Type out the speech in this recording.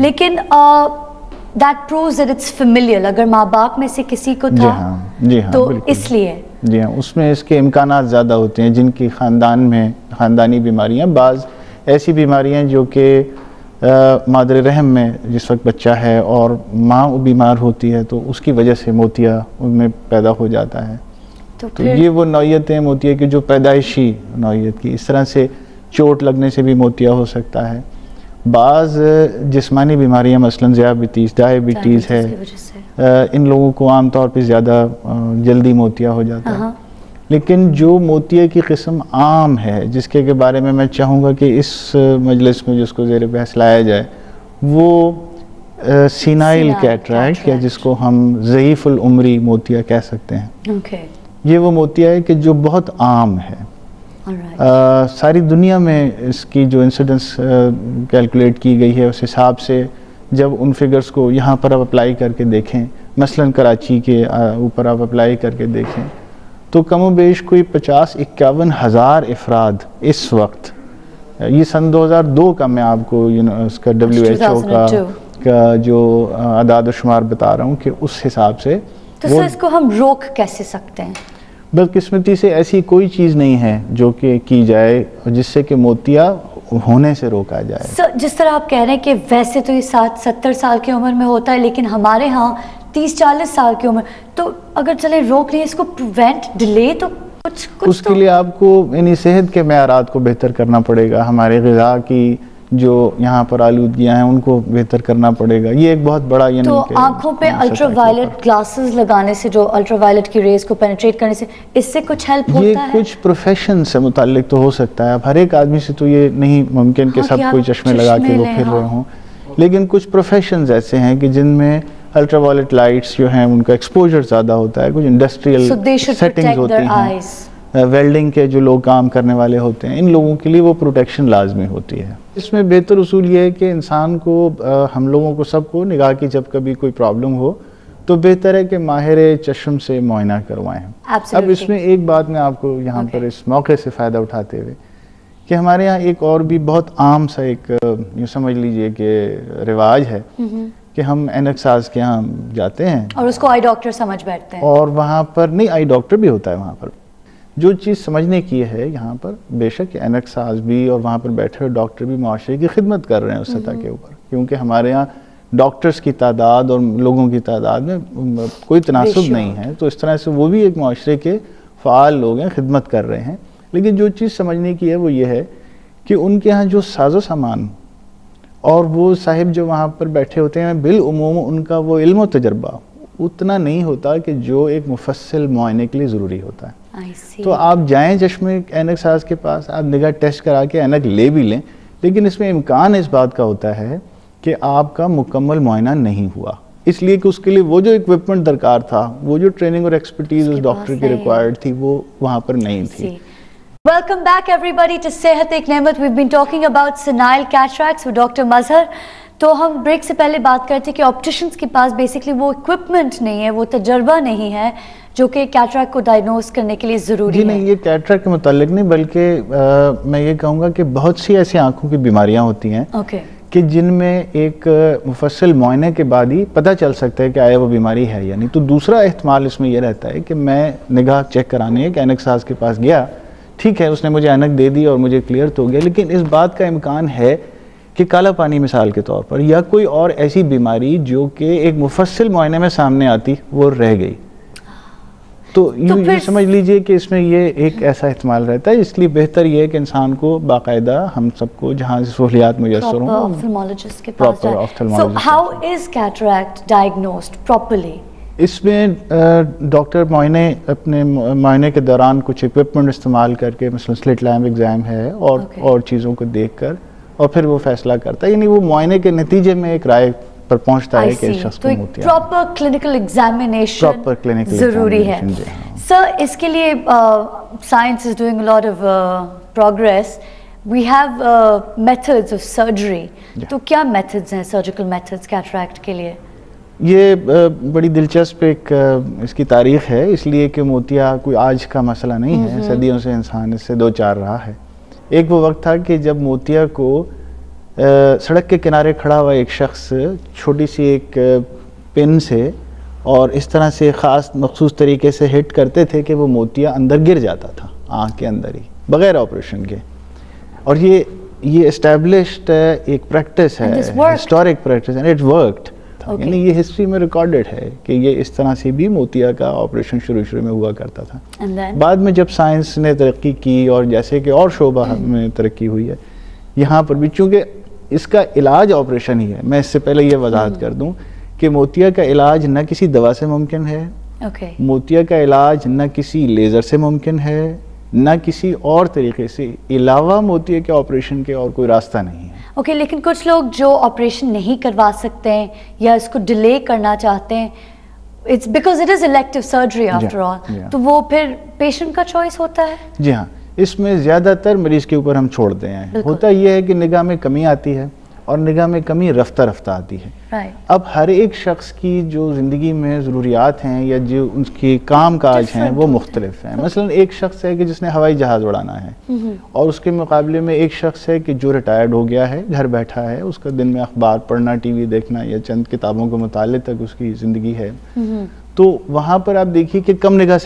लेकिन that proves that it's familial, अगर माँ बाप में से किसी को था जी हाँ, तो इसलिए जी हाँ, उसमें इसके इम्कानात ज़्यादा होते हैं। जिनकी ख़ानदान में ख़ानदानी बीमारियाँ, बाज़ ऐसी बीमारियाँ जो कि मादर रहम में जिस वक्त बच्चा है और माँ बीमार होती है तो उसकी वजह से मोतिया उनमें पैदा हो जाता है। तो ये वो नौइयतें मोतिया की जो पैदाइशी नौइयत की, इस तरह से चोट लगने से भी मोतिया हो सकता है। बाज़ जिस्मानी बीमारियां मसलन डायबिटीज़ है, इन लोगों को आम तौर पे ज़्यादा जल्दी मोतिया हो जाता है। लेकिन जो मोतिया की किस्म आम है, जिसके के बारे में मैं चाहूँगा कि इस मजलिस में जिसको ज़ेर बहस लाया जाए, वो सीनाइल कैटरैक्ट या जिसको हम ज़ईफ़ुल उम्री मोतिया कह सकते हैं। ये वो मोतिया है कि जो बहुत आम है। सारी दुनिया में इसकी जो इंसिडेंस कैलकुलेट की गई है उस हिसाब से जब उन फिगर्स को यहाँ पर आप अप्लाई करके देखें, मसलन कराची के ऊपर आप अप्लाई करके देखें, तो कम बेश कोई 50-51 हज़ार अफराद इस वक्त, ये सन 2002 का मैं आपको उसका WHO का जो आदाद शुमार बता रहा हूँ कि उस हिसाब से। तो सर इसको हम रोक कैसे सकते हैं? बदकिस्मती से ऐसी कोई चीज़ नहीं है जो कि की जाए जिससे कि मोतिया होने से रोका जाए। सर जिस तरह आप कह रहे हैं कि वैसे तो ये 60-70 साल की उम्र में होता है, लेकिन हमारे यहाँ 30-40 साल की उम्र, तो अगर चले रोक रही है इसको प्रिवेंट डिले, तो कुछ उसके लिए आपको यानी सेहत के मेयारात को बेहतर करना पड़ेगा, हमारे ग़िज़ा की जो यहाँ पर आलूदगियाँ हैं उनको बेहतर करना पड़ेगा। ये एक बहुत बड़ा तो आँखों पे अल्ट्रावायलेट ग्लासेस लगाने से, जो अल्ट्रावायलेट की रेज को पेनिट्रेट करने से, इससे कुछ हेल्प होता है? ये कुछ प्रोफेशन से मुताल्लिक तो हो सकता है। अब हर एक आदमी से तो ये नहीं मुमकिन कि सब कोई चश्मे लगा के वो फिर रहे हों, लेकिन कुछ प्रोफेशंस ऐसे हैं कि जिनमें अल्ट्रावायलेट लाइट्स जो हैं उनका एक्सपोजर ज़्यादा होता है। कुछ इंडस्ट्रियल सेटिंग्स होती हैं, वेल्डिंग के जो लोग काम करने वाले होते हैं, इन लोगों के लिए वो प्रोटेक्शन लाजमी होती है। इसमें बेहतर उसूल ये है कि इंसान को, हम लोगों को सबको निगाह की जब कभी कोई प्रॉब्लम हो तो बेहतर है कि माहिर चश्म से मुआयना करवाएं। अब इसमें एक बात मैं आपको यहाँ पर इस मौके से फ़ायदा उठाते हुए कि हमारे यहाँ एक और भी बहुत आम सा एक यूँ समझ लीजिए कि रिवाज है कि हम एनक्साज के यहाँ जाते हैं और उसको आई डॉक्टर समझ बैठते हैं, और वहाँ पर नहीं, आई डॉक्टर भी होता है वहाँ पर। जो चीज़ समझने की है यहाँ पर, बेशक एनक्साज भी और वहाँ पर बैठे हुए डॉक्टर भी मुआशरे की खिदमत कर रहे हैं उस सतह के ऊपर, क्योंकि हमारे यहाँ डॉक्टर्स की तादाद और लोगों की तादाद में कोई तनासुब नहीं है, तो इस तरह से वो भी एक मुआशरे के फ़ाल लोग हैं, खिदमत कर रहे हैं। लेकिन जो चीज़ समझने की है वो ये है कि उनके यहाँ जो साजो सामान और वो साहिब जो वहाँ पर बैठे होते हैं, बिल उमूम उनका वो इल्म और तजर्बा उतना नहीं होता कि जो एक मुफस्सिल मुआयने के लिए ज़रूरी होता है। तो आप जाएं चश्मे ऐनक साज के पास, आप निगाह टेस्ट करा के ऐनक ले भी लें, लेकिन इसमें इम्कान इस बात का होता है कि आपका मुकम्मल मुआयना नहीं हुआ, इसलिए कि उसके लिए वो जो इक्विपमेंट दरकार था, वो जो ट्रेनिंग और एक्सपर्टीज उस डॉक्टर की रिक्वायर्ड थी, वो वहाँ पर नहीं थी। Welcome back everybody to सेहत एक नेमत। We've been talking about senile cataracts with doctor Mazhar. तो हम ब्रेक से पहले बात करते कि ऑप्टिशियंस के पास बेसिकली वो इक्विपमेंट नहीं है, वो तजर्बा नहीं है जो कि कैटरैक्ट को डायग्नोस करने के लिए ज़रूरी है। नहीं, ये कैटरैक्ट के मुतालिक नहीं, बल्कि मैं ये कहूँगा कि बहुत सी ऐसी आँखों की बीमारियाँ होती हैं कि जिनमें एक मुफस्सिल मुआयने के बाद ही पता चल सकता है कि आया वो बीमारी है या नहीं। तो दूसरा एहतमाल इसमें यह रहता है कि मैं निगाह चेक कराने एक ऐनक साज के पास गया, ठीक है उसने मुझे ऐनक दे दी और मुझे क्लियर तो हो गया, लेकिन इस बात का इम्कान है कि काला पानी मिसाल के तौर पर या कोई और ऐसी बीमारी जो कि एक मुफस्सिल मुआयने में सामने आती वो रह गई, तो ये समझ लीजिए कि इसमें ये एक ऐसा इस्तेमाल रहता है। इसलिए बेहतर ये है कि इंसान को बाकायदा हम सबको जहाँ सहूलियात मुयस्सर हों ऑफ्थल्मोलॉजिस्ट के पास जाए। So how is cataract diagnosed properly? इसमें डॉक्टर मुआयने अपने मुआयने के दौरान कुछ इक्विपमेंट इस्तेमाल करके, मसलन स्लिट लैम्प एग्जाम है और चीज़ों को देखकर और फिर वो फैसला करता है, यानी वो मुआयने के नतीजे में एक राय पर पहुंचता है कि इस शख्स को मोतिया। प्रॉपर क्लिनिकल एग्जामिनेशन जरूरी है। सर इसके लिए science is doing a lot of progress, we have methods of surgery, तो क्या मेथड्स हैं सर्जिकल मेथड्स कैटरैक्ट के लिए? ये बड़ी दिलचस्प एक इसकी तारीख है, इसलिए कि मोतिया कोई आज का मसला नहीं है, सदियों से इंसान इससे दो चार रहा है। एक वो वक्त था कि जब मोतिया को सड़क के किनारे खड़ा हुआ एक शख्स छोटी सी एक पिन से और इस तरह से ख़ास मखसूस तरीके से हिट करते थे कि वो मोतिया अंदर गिर जाता था आँख के अंदर ही, बग़ैर ऑपरेशन के। और ये एस्टेब्लिश्ड एक प्रैक्टिस है, historic practice, and it worked. यानी ये हिस्ट्री में रिकॉर्डेड है कि ये इस तरह से भी मोतिया का ऑपरेशन शुरू में हुआ करता था। बाद में जब साइंस ने तरक्की की और जैसे कि और शोबा में तरक्की हुई है, यहाँ पर भी चूँकि इसका इलाज ऑपरेशन ही है। मैं इससे पहले ये वजाहत कर दूँ कि मोतिया का इलाज न किसी दवा से मुमकिन है, मोतिया का इलाज न किसी लेज़र से मुमकिन है, न किसी और तरीके से, अलावा मोतिया के ऑपरेशन के और कोई रास्ता नहीं है। लेकिन कुछ लोग जो ऑपरेशन नहीं करवा सकते हैं या इसको डिले करना चाहते हैं, it's because it is elective surgery after all, तो वो फिर पेशेंट का चॉइस होता है। जी हाँ, इसमें ज़्यादातर मरीज के ऊपर हम छोड़ते हैं। होता यह है कि निगाह में कमी आती है और निगाह में कमी रफ्ता रफ्ता आती है। अब हर एक शख्स की जो ज़िंदगी में ज़रूरियात हैं या जो उनके काम काज हैं वो मुख्तलिफ हैं। मसलन एक शख्स है कि जिसने हवाई जहाज़ उड़ाना है और उसके मुकाबले में एक शख्स है कि जो रिटायर्ड हो गया है, घर बैठा है, उसका दिन में अखबार पढ़ना, टीवी देखना या चंद किताबों के मुताले तक उसकी ज़िंदगी है। तो वहाँ पर आप देखिए कि कम निगाह से